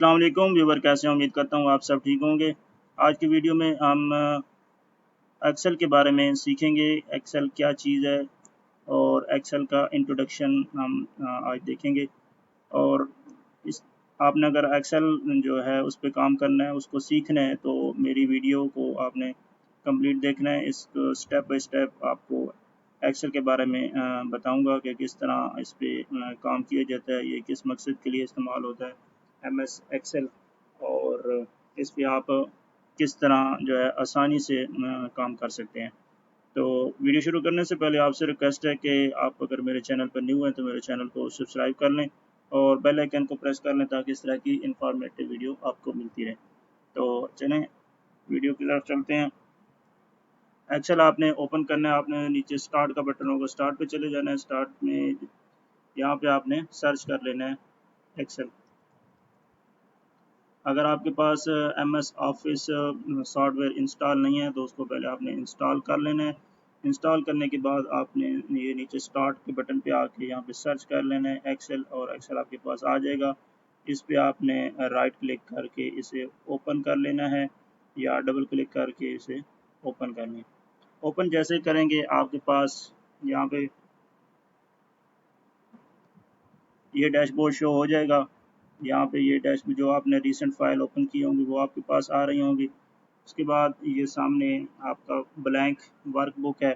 अस्सलाम वालेकुम व्यूवर, कैसे हैं? उम्मीद करता हूँ आप सब ठीक होंगे। आज की वीडियो में हम एक्सेल के बारे में सीखेंगे। एक्सेल क्या चीज़ है और एक्सेल का इंट्रोडक्शन हम आज देखेंगे। और इस आपने अगर एक्सेल जो है उस पे काम करना है, उसको सीखना है, तो मेरी वीडियो को आपने कंप्लीट देखना है। इसको स्टेप बाय स्टेप आपको एक्सेल के बारे में बताऊंगा कि किस तरह इस पे काम किया जाता है, ये किस मकसद के लिए इस्तेमाल होता है MS एक्सेल, और इस पे आप किस तरह जो है आसानी से काम कर सकते हैं। तो वीडियो शुरू करने से पहले आपसे रिक्वेस्ट है कि आप अगर मेरे चैनल पर न्यू हैं तो मेरे चैनल को सब्सक्राइब कर लें और बेल आइकन को प्रेस कर लें ताकि इस तरह की इंफॉर्मेटिव वीडियो आपको मिलती रहे। तो चलें वीडियो की तरफ चलते हैं। एक्सेल आपने ओपन करना है, आपने नीचे स्टार्ट का बटन होगा, स्टार्ट पे चले जाना है। स्टार्ट में यहाँ पे आपने सर्च कर लेना है एक्सेल। अगर आपके पास MS ऑफिस सॉफ्टवेयर इंस्टॉल नहीं है तो उसको पहले आपने इंस्टॉल कर लेना है। इंस्टॉल करने के बाद आपने ये नीचे स्टार्ट के बटन पे आके यहाँ पे सर्च कर लेना है एक्सेल, और एक्सेल आपके पास आ जाएगा। इस पे आपने राइट क्लिक करके इसे ओपन कर लेना है या डबल क्लिक करके इसे ओपन करना है। ओपन जैसे करेंगे आपके पास यहाँ पे ये डैशबोर्ड शो हो जाएगा। यहाँ पे ये डैश में जो आपने रीसेंट फाइल ओपन की होंगी वो आपके पास आ रही होंगी। उसके बाद ये सामने आपका ब्लैंक वर्कबुक है।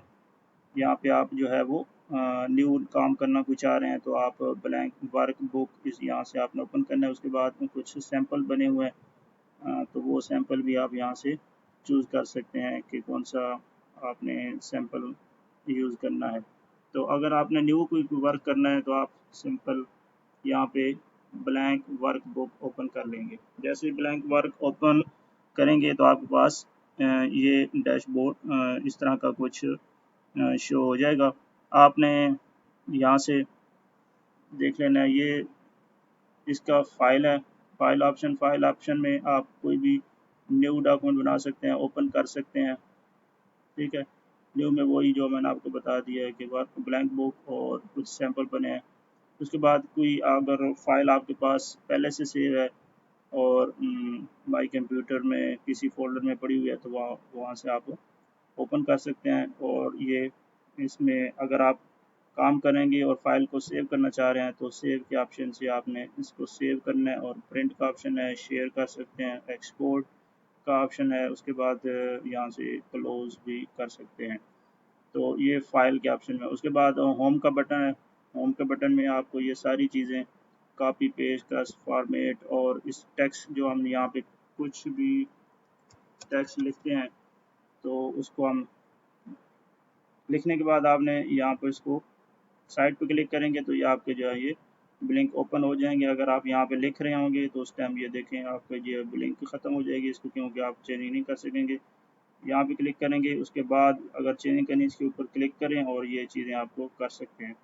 यहाँ पे आप जो है वो न्यू काम करना कुछ चाह रहे हैं तो आप ब्लैंक वर्कबुक इस यहाँ से आपने ओपन करना है। उसके बाद में कुछ सैंपल बने हुए हैं, तो वो सैंपल भी आप यहाँ से चूज़ कर सकते हैं कि कौन सा आपने सैंपल यूज़ करना है। तो अगर आपने न्यू कोई वर्क करना है तो आप सिंपल यहाँ पे ब्लैंक वर्क बुक ओपन कर लेंगे। जैसे ही ब्लैंक वर्क ओपन करेंगे तो आपके पास ये डैशबोर्ड इस तरह का कुछ शो हो जाएगा। आपने यहाँ से देख लेना है, ये इसका फाइल ऑप्शन में आप कोई भी न्यू डॉक्यूमेंट बना सकते हैं, ओपन कर सकते हैं। ठीक है, न्यू में वही जो मैंने आपको बता दिया है कि वर्क ब्लैंक बुक और कुछ सैंपल बने हैं। उसके बाद कोई अगर फाइल आपके पास पहले से सेव है और माई कंप्यूटर में किसी फ़ोल्डर में पड़ी हुई है तो वहाँ वहाँ से आप ओपन कर सकते हैं। और ये इसमें अगर आप काम करेंगे और फाइल को सेव करना चाह रहे हैं तो सेव के ऑप्शन से आपने इसको सेव करना है, और प्रिंट का ऑप्शन है, शेयर कर सकते हैं, एक्सपोर्ट का ऑप्शन है। उसके बाद यहाँ से क्लोज भी कर सकते हैं। तो ये फाइल के ऑप्शन में। उसके बाद होम का बटन है। होम के बटन में आपको ये सारी चीज़ें कॉपी पेस्ट का फॉर्मेट, और इस टेक्स्ट जो हम यहाँ पे कुछ भी टेक्स्ट लिखते हैं तो उसको हम लिखने के बाद आपने यहाँ पर इसको साइड पे क्लिक करेंगे तो ये आपके जो है ये ब्लिंक ओपन हो जाएंगे। अगर आप यहाँ पे लिख रहे होंगे तो उस टाइम ये देखें आपका ये ब्लिंक ख़त्म हो जाएगी इसको, क्योंकि आप चेंज नहीं कर सकेंगे। यहाँ पे क्लिक करेंगे, उसके बाद अगर चेंजिंग करनी इसके ऊपर क्लिक करें और ये चीज़ें आपको कर सकते हैं।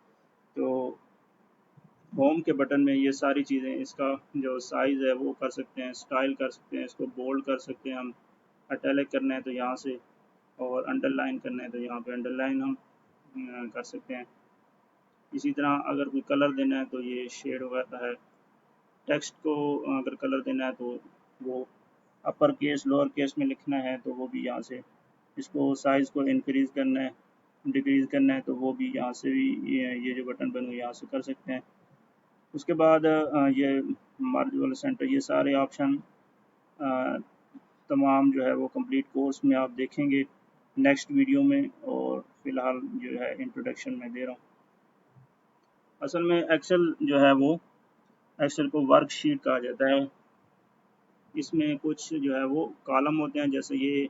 तो होम के बटन में ये सारी चीज़ें, इसका जो साइज़ है वो कर सकते हैं, स्टाइल कर सकते हैं, इसको बोल्ड कर सकते हैं हम, अटैलिक करना है तो यहाँ से, और अंडरलाइन करना है तो यहाँ पे अंडरलाइन हम कर सकते हैं। इसी तरह अगर कोई कलर देना है तो ये शेड वगैरह है। टेक्स्ट को अगर कलर देना है तो वो अपर केस लोअर केस में लिखना है तो वो भी यहाँ से, इसको साइज़ को इंक्रीज़ करना है डिक्रीज़ करना है तो वो भी यहाँ से भी ये जो बटन बने हुए यहाँ से कर सकते हैं। उसके बाद ये मर्ज वाला सेंटर, ये सारे ऑप्शन तमाम जो है वो कंप्लीट कोर्स में आप देखेंगे नेक्स्ट वीडियो में, और फ़िलहाल जो है इंट्रोडक्शन में दे रहा हूँ। असल में एक्सेल जो है वो, एक्सेल को वर्कशीट कहा जाता है। इसमें कुछ जो है वो कॉलम होते हैं, जैसे ये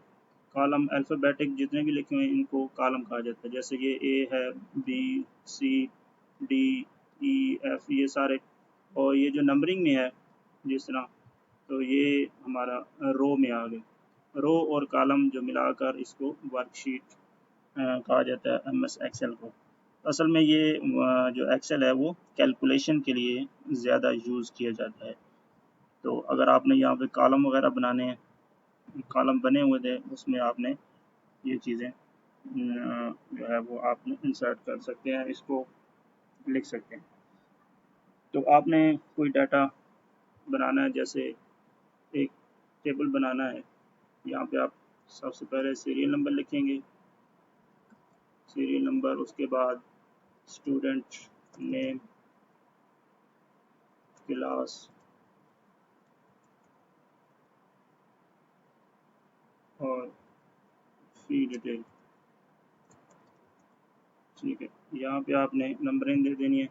कॉलम अल्फ़ाबेटिक जितने भी लिखे हुए हैं इनको कॉलम कहा जाता है। जैसे ये ए है, बी, सी, डी, ई, एफ, ये सारे, और ये जो नंबरिंग में है जिस तरह, तो ये हमारा रो में आ गए। रो और कॉलम जो मिलाकर इसको वर्कशीट कहा जाता है MS एक्सेल को। असल में ये जो एक्सेल है वो कैलकुलेशन के लिए ज़्यादा यूज़ किया जाता है। तो अगर आपने यहाँ पे कॉलम वगैरह बनाने हैं, कॉलम बने हुए थे उसमें आपने ये चीज़ें जो है वो आप इंसर्ट कर सकते हैं, इसको लिख सकते हैं। तो आपने कोई डाटा बनाना है, जैसे एक टेबल बनाना है। यहाँ पे आप सबसे पहले सीरियल नंबर लिखेंगे, सीरियल नंबर, उसके बाद स्टूडेंट नेम, क्लास और फी डिटेल। ठीक है, यहाँ पे आपने नंबरिंग दे देनी है।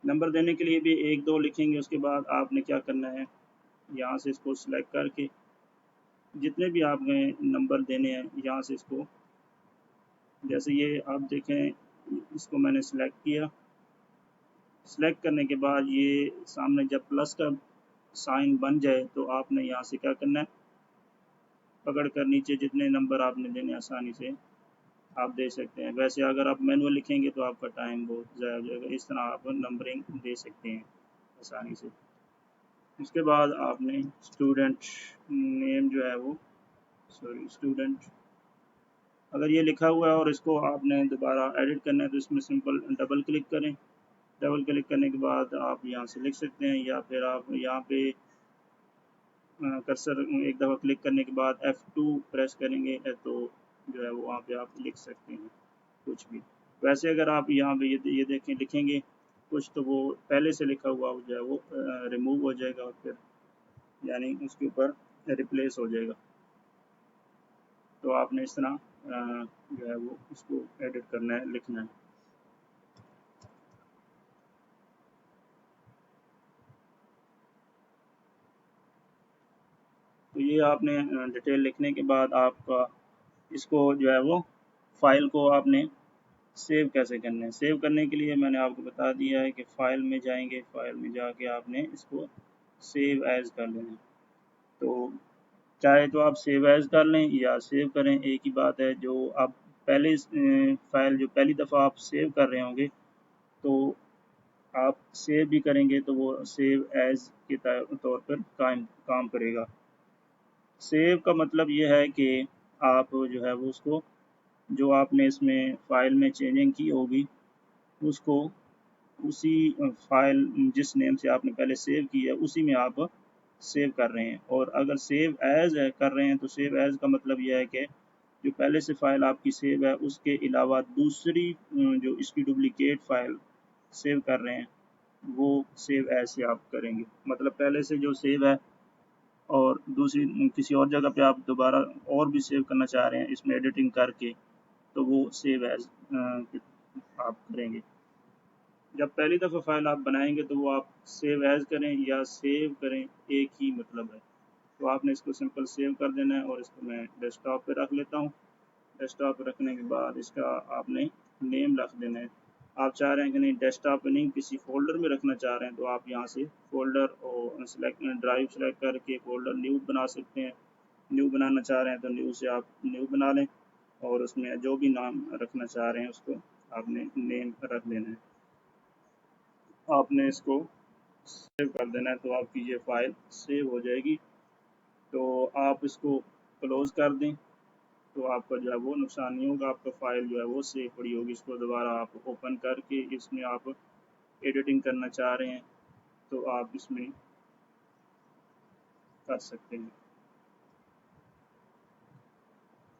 नंबर देने के लिए भी 1 2 लिखेंगे। उसके बाद आपने क्या करना है, यहाँ से इसको सिलेक्ट करके जितने भी आपने नंबर देने हैं यहाँ से इसको, जैसे ये आप देखें इसको मैंने सिलेक्ट किया। सिलेक्ट करने के बाद ये सामने जब प्लस का साइन बन जाए तो आपने यहाँ से क्या करना है, पकड़ कर नीचे जितने नंबर आपने देने आसानी से आप दे सकते हैं। वैसे अगर आप मैनुअल लिखेंगे तो आपका टाइम बहुत ज़्यादा हो जाएगा। इस तरह आप नंबरिंग दे सकते हैं आसानी से। उसके बाद आपने स्टूडेंट नेम जो है वो, सॉरी स्टूडेंट, अगर ये लिखा हुआ है और इसको आपने दोबारा एडिट करना है तो इसमें सिंपल डबल क्लिक करें। डबल क्लिक करने के बाद आप यहाँ से लिख सकते हैं, या फिर आप यहाँ पे कर्सर एक दफ़ा क्लिक करने के बाद F2 प्रेस करेंगे तो जो है वो वहाँ पे आप लिख सकते हैं कुछ भी। वैसे अगर आप यहाँ पे ये देखें लिखेंगे कुछ तो वो पहले से लिखा हुआ जो है वो रिमूव हो जाएगा और फिर यानी उसके ऊपर रिप्लेस हो जाएगा। तो आपने इस तरह जो है वो उसको एडिट करना है, लिखना है। तो ये आपने डिटेल लिखने के बाद आपका इसको जो है वो फाइल को आपने सेव कैसे करना है। सेव करने के लिए मैंने आपको बता दिया है कि फ़ाइल में जाएंगे, फ़ाइल में जाके आपने इसको सेव एज़ कर लेना है। तो चाहे तो आप सेव एज़ कर लें या सेव करें, एक ही बात है। जो आप पहले फ़ाइल जो पहली दफ़ा आप सेव कर रहे होंगे तो आप सेव भी करेंगे तो वो सेव एज़ के तौर पर काम करेगा। सेव का मतलब ये है कि आप जो है वो उसको, जो आपने इसमें फ़ाइल में चेंजिंग की होगी उसको उसी फ़ाइल जिस नेम से आपने पहले सेव की है उसी में आप सेव कर रहे हैं। और अगर सेव एज़ कर रहे हैं तो सेव एज़ का मतलब यह है कि जो पहले से फ़ाइल आपकी सेव है उसके अलावा दूसरी जो इसकी डुप्लिकेट फ़ाइल सेव कर रहे हैं वो सेव एज़ से आप करेंगे। मतलब पहले से जो सेव है और दूसरी किसी और जगह पे आप दोबारा और भी सेव करना चाह रहे हैं इसमें एडिटिंग करके, तो वो सेव एज़ आप करेंगे। जब पहली दफ़ा फ़ाइल आप बनाएंगे तो वो आप सेव एज़ करें या सेव करें एक ही मतलब है। तो आपने इसको सिंपल सेव कर देना है और इसको मैं डेस्कटॉप पे रख लेता हूँ। डेस्कटॉप पे रखने के बाद इसका आपने नेम रख देना है। आप चाह रहे हैं कि नहीं डेस्कटॉप पे नहीं किसी फ़ोल्डर में रखना चाह रहे हैं तो आप यहाँ से फ़ोल्डर और ड्राइव सेलेक्ट करके फ़ोल्डर न्यू बना सकते हैं। न्यू बनाना चाह रहे हैं तो न्यू से आप न्यू बना लें और उसमें जो भी नाम रखना चाह रहे हैं उसको आपने नेम रख देना है। आपने इसको सेव कर देना है तो आपकी ये फ़ाइल सेव हो जाएगी। तो आप इसको क्लोज़ कर दें तो आपका जो है वो नुकसान नहीं होगा, आपका फ़ाइल जो है वो सेव पड़ी होगी। इसको दोबारा आप ओपन करके इसमें आप एडिटिंग करना चाह रहे हैं तो आप इसमें कर सकते हैं।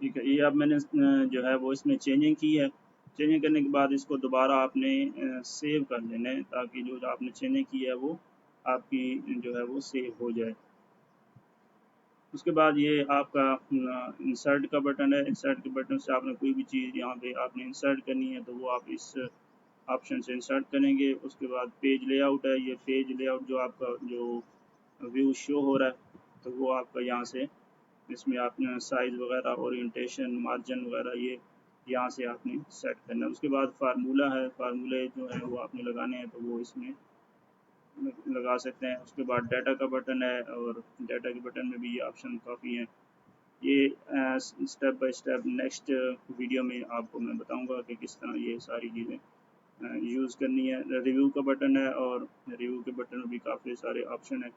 ठीक है, ये अब मैंने जो है वो इसमें चेंजिंग की है। चेंजिंग करने के बाद इसको दोबारा आपने सेव कर लेना है ताकि जो आपने चेंजिंग की है वो आपकी जो है वो सेव हो जाए। उसके बाद ये आपका इंसर्ट का बटन है। इंसर्ट के बटन से आपने कोई भी चीज़ यहाँ पे आपने इंसर्ट करनी है तो वो आप इस ऑप्शन से इंसर्ट करेंगे। उसके बाद पेज लेआउट है, ये पेज लेआउट जो आपका जो व्यू शो हो रहा है तो वो आपका यहाँ से इसमें आपने साइज़ वगैरह ओरिएंटेशन मार्जिन वगैरह ये यहाँ से आपने सेट करना है। उसके बाद फार्मूला है, फार्मूले जो है वो आपने लगाने हैं तो वो इसमें लगा सकते हैं। उसके बाद डाटा का बटन है और डाटा के बटन में भी ये ऑप्शन काफ़ी हैं। ये step by step next video में आपको मैं बताऊंगा कि किस तरह ये सारी चीज़ें यूज़ करनी है। रिव्यू का बटन है और रिव्यू के बटन में भी काफ़ी सारे ऑप्शन है।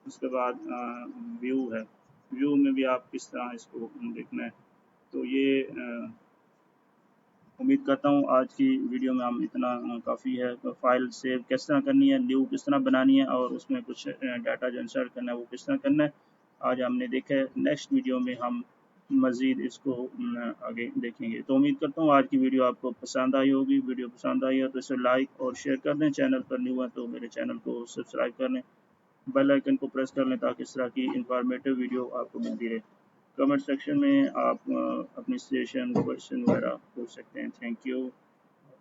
उसके बाद व्यू है, व्यू में भी आप किस तरह इसको देखना है। तो ये उम्मीद करता हूँ आज की वीडियो में हम इतना काफ़ी है। तो फाइल सेव किस तरह करनी है, न्यू किस तरह बनानी है और उसमें कुछ डाटा जो इंसर्ट करना है वो किस तरह करना है आज हमने देखा है। नेक्स्ट वीडियो में हम मज़ीद इसको आगे देखेंगे। तो उम्मीद करता हूँ आज की वीडियो आपको पसंद आई होगी। वीडियो पसंद आई है तो इसे लाइक और शेयर कर दें। चैनल पर न्यू है तो मेरे चैनल को सब्सक्राइब कर लें, बेल आइकन को प्रेस कर लें ताकि इस तरह की इंफॉर्मेटिव वीडियो आपको मिलती रहे। कमेंट सेक्शन में आप अपनी सजेशन क्वेश्चन वगैरह पूछ सकते हैं। Thank you.